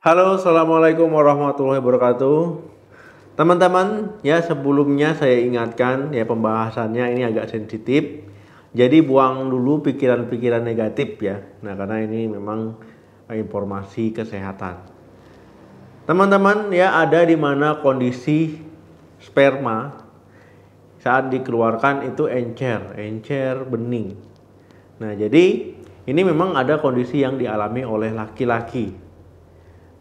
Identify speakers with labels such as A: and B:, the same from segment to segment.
A: Halo, assalamualaikum warahmatullahi wabarakatuh. Teman-teman, ya sebelumnya saya ingatkan ya pembahasannya ini agak sensitif. Jadi buang dulu pikiran-pikiran negatif ya. Nah, karena ini memang informasi kesehatan. Teman-teman, ya ada di mana kondisi sperma saat dikeluarkan itu encer bening. Nah, jadi ini memang ada kondisi yang dialami oleh laki-laki.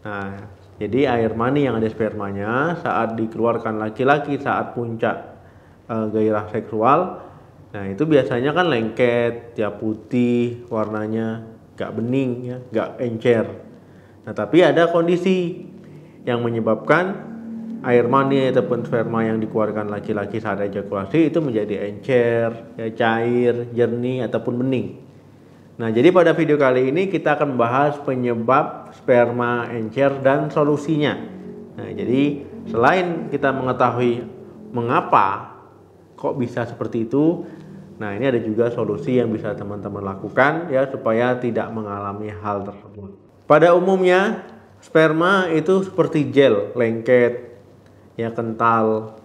A: Nah, jadi air mani yang ada spermanya saat dikeluarkan laki-laki saat puncak gairah seksual, nah itu biasanya kan lengket, ya putih, warnanya gak bening, ya gak encer. Nah, tapi ada kondisi yang menyebabkan air mani ataupun sperma yang dikeluarkan laki-laki saat ejakulasi itu menjadi encer, ya cair, jernih ataupun bening. Nah, jadi pada video kali ini kita akan membahas penyebab sperma encer dan solusinya. Nah, jadi selain kita mengetahui mengapa kok bisa seperti itu, nah ini ada juga solusi yang bisa teman-teman lakukan ya supaya tidak mengalami hal tersebut. Pada umumnya sperma itu seperti gel, lengket, ya kental.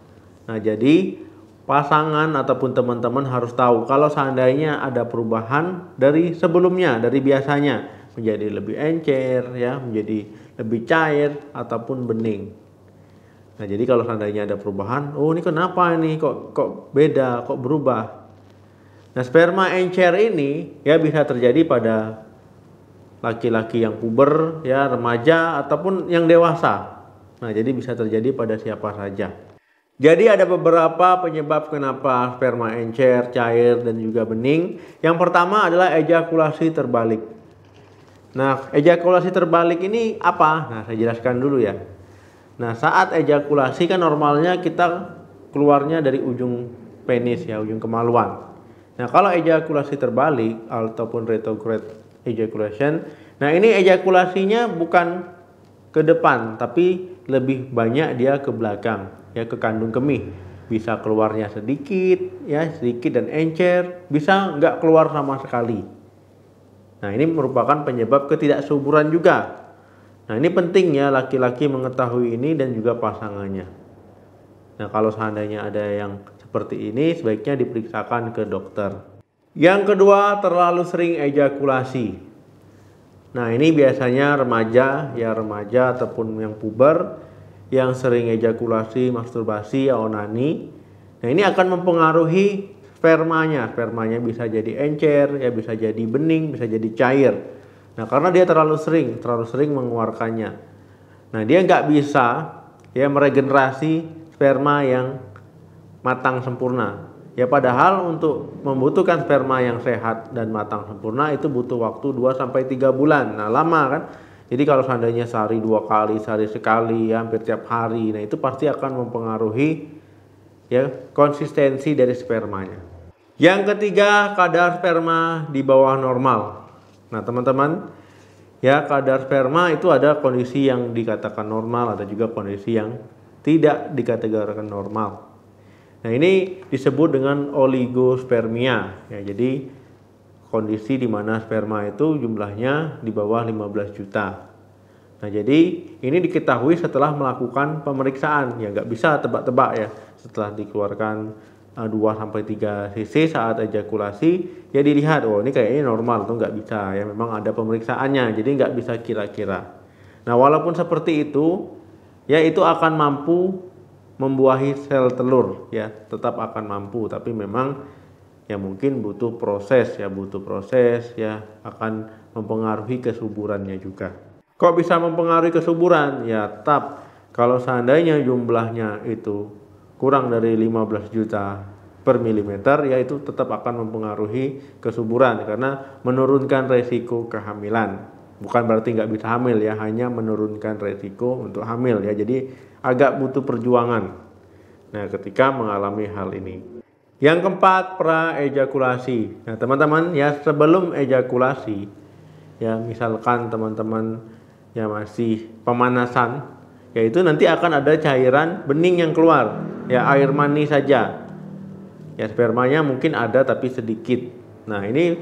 A: Nah, jadi pasangan ataupun teman-teman harus tahu kalau seandainya ada perubahan dari sebelumnya, dari biasanya menjadi lebih encer ya, menjadi lebih cair ataupun bening. Nah, jadi kalau seandainya ada perubahan, oh ini kenapa ini kok beda, kok berubah. Nah, sperma encer ini ya bisa terjadi pada laki-laki yang puber, ya remaja ataupun yang dewasa. Nah, jadi bisa terjadi pada siapa saja. Jadi ada beberapa penyebab kenapa sperma encer, cair, dan juga bening. Yang pertama adalah ejakulasi terbalik. Nah, ejakulasi terbalik ini apa? Nah, saya jelaskan dulu ya. Nah, saat ejakulasi kan normalnya kita keluarnya dari ujung penis ya, ujung kemaluan. Nah, kalau ejakulasi terbalik ataupun retrograde ejaculation, nah ini ejakulasinya bukan ke depan, tapi lebih banyak dia ke belakang. Ya ke kandung kemih, bisa keluarnya sedikit dan encer, bisa nggak keluar sama sekali. Nah, ini merupakan penyebab ketidaksuburan juga. Nah, ini penting ya laki-laki mengetahui ini dan juga pasangannya. Nah, kalau seandainya ada yang seperti ini sebaiknya diperiksakan ke dokter. Yang kedua, terlalu sering ejakulasi. Nah, ini biasanya remaja ataupun yang puber yang sering ejakulasi, masturbasi, onani. Nah, ini akan mempengaruhi spermanya. Spermanya bisa jadi encer, ya bisa jadi bening, bisa jadi cair. Nah, karena dia terlalu sering mengeluarkannya. Nah, dia nggak bisa ya meregenerasi sperma yang matang sempurna. Ya padahal untuk membutuhkan sperma yang sehat dan matang sempurna itu butuh waktu 2-3 bulan. Nah, lama kan? Jadi kalau seandainya sehari 2 kali, sehari sekali, ya, hampir tiap hari, nah itu pasti akan mempengaruhi ya konsistensi dari spermanya. Yang ketiga, kadar sperma di bawah normal. Nah, teman-teman, ya kadar sperma itu ada kondisi yang dikatakan normal, ada juga kondisi yang tidak dikategorikan normal. Nah, ini disebut dengan oligospermia. Ya, jadi kondisi di mana sperma itu jumlahnya di bawah 15 juta. Nah, jadi ini diketahui setelah melakukan pemeriksaan. Ya nggak bisa tebak-tebak ya. Setelah dikeluarkan 2-3 cc saat ejakulasi, ya dilihat, oh ini kayaknya normal tuh, nggak bisa ya. Memang ada pemeriksaannya, jadi nggak bisa kira-kira. Nah, walaupun seperti itu, ya itu akan mampu membuahi sel telur, ya tetap akan mampu. Tapi memang ya mungkin butuh proses ya akan mempengaruhi kesuburannya juga. Kok bisa mempengaruhi kesuburan? Ya tetap kalau seandainya jumlahnya itu kurang dari 15 juta per milimeter, ya itu tetap akan mempengaruhi kesuburan karena menurunkan resiko kehamilan. Bukan berarti nggak bisa hamil ya, hanya menurunkan resiko untuk hamil ya. Jadi agak butuh perjuangan. Nah, ketika mengalami hal ini. Yang keempat, praejakulasi. Nah, teman-teman ya sebelum ejakulasi, ya misalkan teman-teman ya masih pemanasan, yaitu nanti akan ada cairan bening yang keluar, ya air mani saja. Ya spermanya mungkin ada tapi sedikit. Nah, ini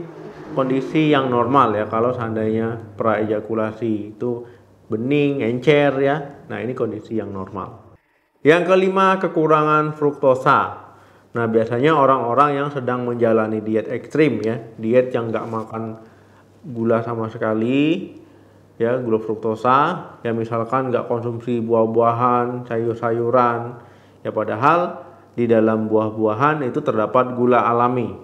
A: kondisi yang normal ya kalau seandainya praejakulasi itu bening, encer ya. Nah, ini kondisi yang normal. Yang kelima, kekurangan fruktosa. Nah, biasanya orang-orang yang sedang menjalani diet ekstrim ya, diet yang nggak makan gula sama sekali, ya, gula fruktosa, ya misalkan nggak konsumsi buah-buahan, sayur-sayuran, ya padahal di dalam buah-buahan itu terdapat gula alami,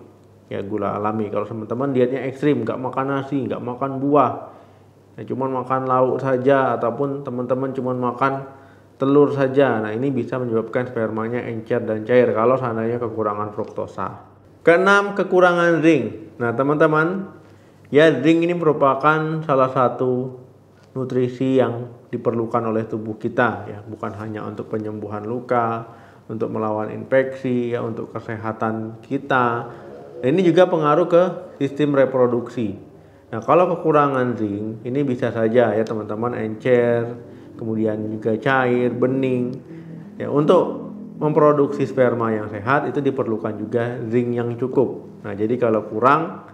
A: ya gula alami. Kalau teman-teman dietnya ekstrim, nggak makan nasi, nggak makan buah, ya cuman makan lauk saja, ataupun teman-teman cuman makan telur saja. Nah, ini bisa menyebabkan spermanya encer dan cair kalau seandainya kekurangan fruktosa. Keenam, kekurangan zinc. Nah, teman-teman, ya zinc ini merupakan salah satu nutrisi yang diperlukan oleh tubuh kita ya, bukan hanya untuk penyembuhan luka, untuk melawan infeksi ya, untuk kesehatan kita. Nah, ini juga pengaruh ke sistem reproduksi. Nah, kalau kekurangan zinc ini bisa saja ya teman-teman encer, kemudian juga cair, bening. Ya, untuk memproduksi sperma yang sehat itu diperlukan juga zinc yang cukup. Nah, jadi kalau kurang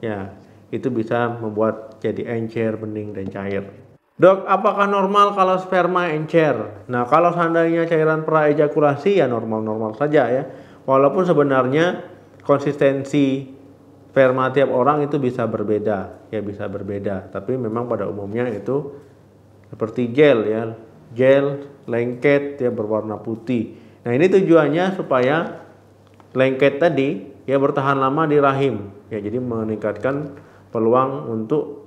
A: ya itu bisa membuat jadi encer, bening dan cair. Dok, apakah normal kalau sperma encer? Nah, kalau seandainya cairan praejakulasi ya normal-normal saja ya. Walaupun sebenarnya konsistensi sperma tiap orang itu bisa berbeda, ya bisa berbeda. Tapi memang pada umumnya itu seperti gel ya, gel lengket ya berwarna putih. Nah, ini tujuannya supaya lengket tadi ya bertahan lama di rahim ya, jadi meningkatkan peluang untuk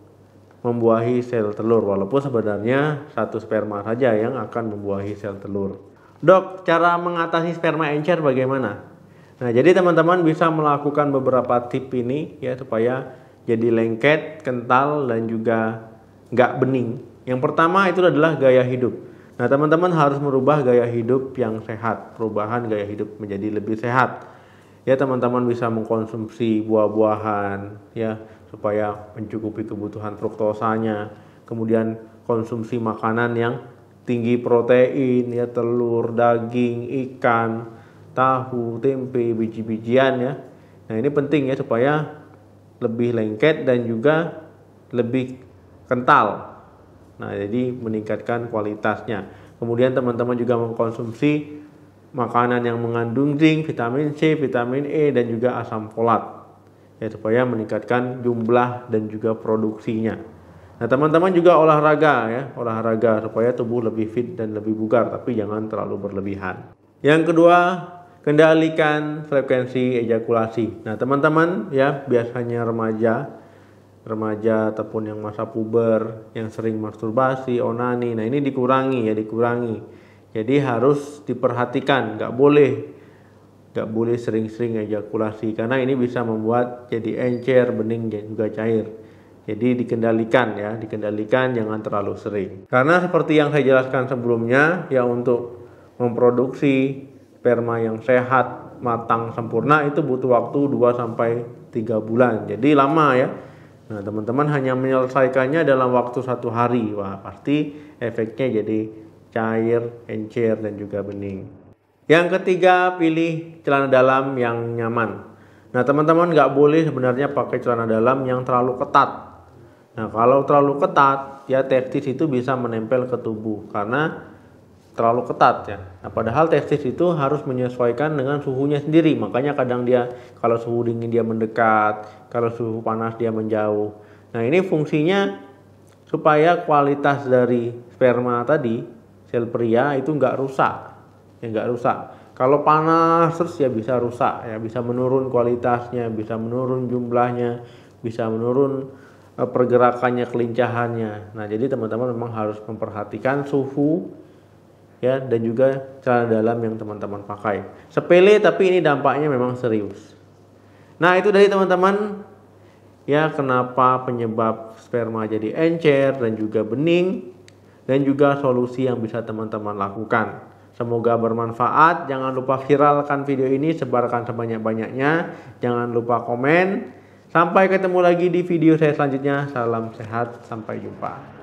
A: membuahi sel telur, walaupun sebenarnya satu sperma saja yang akan membuahi sel telur. Dok, cara mengatasi sperma encer bagaimana? Nah, jadi teman-teman bisa melakukan beberapa tips ini ya supaya jadi lengket, kental dan juga nggak bening. Yang pertama itu adalah gaya hidup. Nah, teman-teman harus merubah gaya hidup yang sehat, perubahan gaya hidup menjadi lebih sehat. Ya, teman-teman bisa mengkonsumsi buah-buahan ya supaya mencukupi kebutuhan fruktosanya. Kemudian konsumsi makanan yang tinggi protein ya, telur, daging, ikan, tahu, tempe, biji-bijian ya. Nah, ini penting ya supaya lebih lengket dan juga lebih kental. Nah, jadi meningkatkan kualitasnya. Kemudian teman-teman juga mengkonsumsi makanan yang mengandung zinc, vitamin C, vitamin E dan juga asam folat. Ya, supaya meningkatkan jumlah dan juga produksinya. Nah, teman-teman juga olahraga ya, olahraga supaya tubuh lebih fit dan lebih bugar, tapi jangan terlalu berlebihan. Yang kedua, kendalikan frekuensi ejakulasi. Nah, teman-teman ya, biasanya remaja ataupun yang masa puber yang sering masturbasi, onani, nah ini dikurangi. Jadi harus diperhatikan, nggak boleh sering-sering ejakulasi karena ini bisa membuat jadi encer, bening dan juga cair. Jadi dikendalikan, jangan terlalu sering. Karena seperti yang saya jelaskan sebelumnya ya, untuk memproduksi sperma yang sehat, matang, sempurna itu butuh waktu 2-3 bulan. Jadi lama ya. Nah, teman-teman hanya menyelesaikannya dalam waktu 1 hari, wah pasti efeknya jadi cair, encer dan juga bening. Yang ketiga, pilih celana dalam yang nyaman. Nah, teman-teman nggak boleh sebenarnya pakai celana dalam yang terlalu ketat. Nah, kalau terlalu ketat ya testis itu bisa menempel ke tubuh karena terlalu ketat ya. Nah, padahal testis itu harus menyesuaikan dengan suhunya sendiri. Makanya kadang dia kalau suhu dingin dia mendekat, kalau suhu panas dia menjauh. Nah, ini fungsinya supaya kualitas dari sperma tadi, sel pria itu nggak rusak. Kalau panas terus ya bisa rusak ya, bisa menurun kualitasnya, bisa menurun jumlahnya, bisa menurun pergerakannya, kelincahannya. Nah, jadi teman-teman memang harus memperhatikan suhu ya dan juga celana dalam yang teman-teman pakai. Sepele tapi ini dampaknya memang serius. Nah, itu dari teman-teman ya kenapa penyebab sperma jadi encer dan juga bening dan juga solusi yang bisa teman-teman lakukan. Semoga bermanfaat. Jangan lupa viralkan video ini, sebarkan sebanyak-banyaknya. Jangan lupa komen. Sampai ketemu lagi di video saya selanjutnya. Salam sehat, sampai jumpa.